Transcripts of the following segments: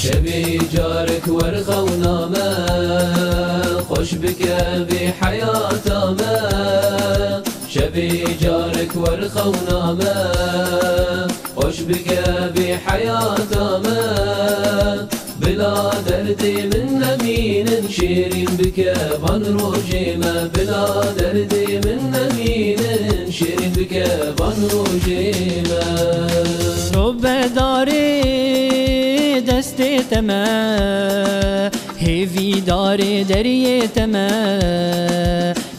شبي جارك ورخة ونامة خوش بك بحياته ما شبي جارك ورخة ونامة خوش بك بحياته ما بلا دردي من مين شيرين بك بنروجي ما بلا دردي من مين شيرين بك بنروجي ما رب داري دستي تما هيفي داري دريه تما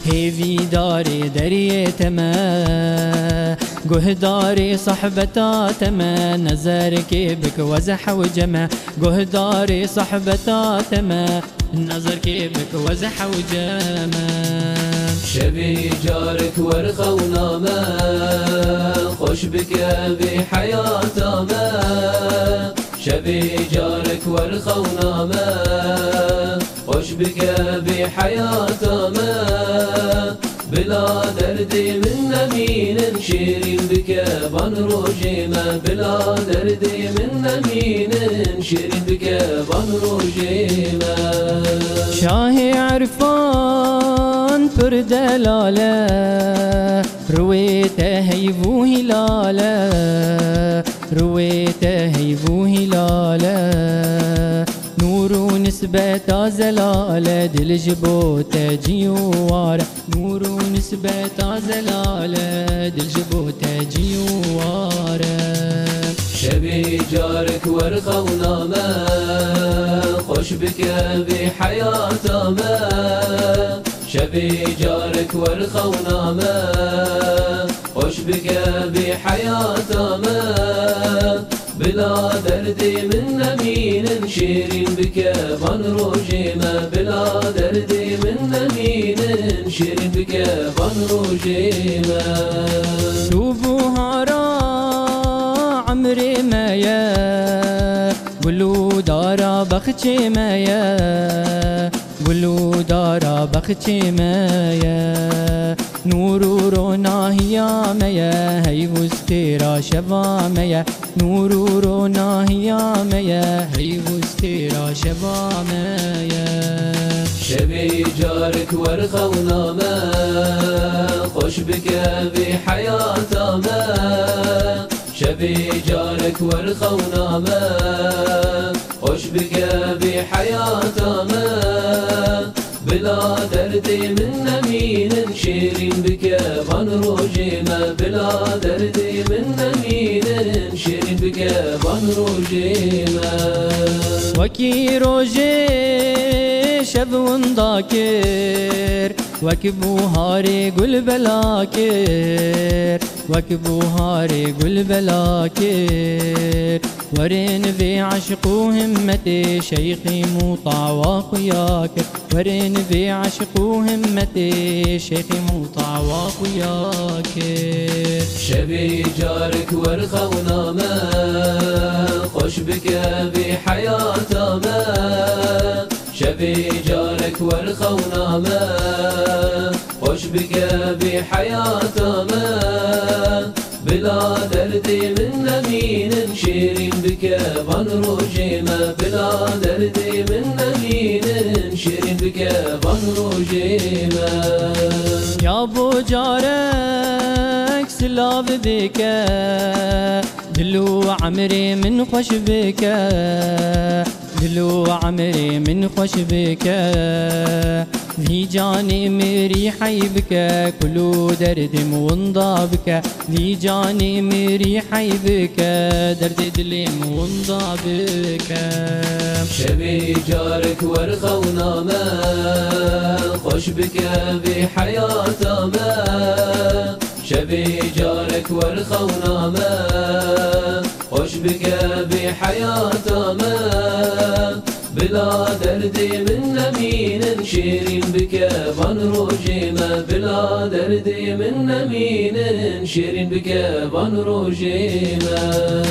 هيفي داري دريه تما جهداري صحبتا تما نظرك بك وزح وجمع جهداري صحبتا تما نظرك بك وزح وجمع شبي جارك ورخة ونامة خوش بك بحياته ما شبي جارك ورخة ونامة خوش بك بحياته ما بلا دردي من مين شيرين بك بنروجي ما بلا دردي من مين شيرين بك بنروجي ما شاهي عرفان پر دلاله رويته هيفو هلاله رويته هيفو هلاله نور نسبة زلالة دل جبوته جيواره نور نسبة زلالة دل جبوته جيواره شبي جارك ورخة ونامة خوش بك بحياته ما شبي جارك ورخة ونامة خوش بك بحياته ما بلا دردي من مين شيرين بك بنروجي ما بلا دردي من مين شيرين بك بنروجي ما شوفوها عمري مايا قلو دارا بختي مايا قلو دارا بختي مايا نور ناهيا مايا هي وستيرا شبا مايا نور ناهيا مايا هي وستيرا شبا مايا شبي جارك ورخة ونامة خوش بك بحياته ما شبي جارك ورخة ونامة خوش بك بحياته ما بلا دردي من مين شيرين بك بنروجي ما بلا دردي من مين شيرين بك بنروجي ما وكي روجي شب ونداكر وكبو هاري قل بلاكر وكبو هاري قل بلاكر ورين في عشقو همتي شيخي مطاع واخوياك ورين في عشقو همتي شيخي مطاع واخوياك شبي جارك ورخة ونامة خوش بك بحياته ما شبي جارك ورخة ونامة خوش بك بحياته ما بلا دردي من مين شيرين بك بنروجي ما بلا دردي من مين شيرين بك بنروجي ما يا ابو جارك سلاف بك دلو عمري من خوش بك دلو عمري من خوش بك ذي جاني مري حيبك كلو درد ونضابك ذي جاني مري حيبك درد دلي ونضابك شبي جارك ورخة ونامة خوش بك بحياته ما شبي جارك ورخة ونامة خوش بك بحياته ما بلا دردي من مين شيرين بك بنروجي ما بلا دردي من مين شيرين بك بنروجي ما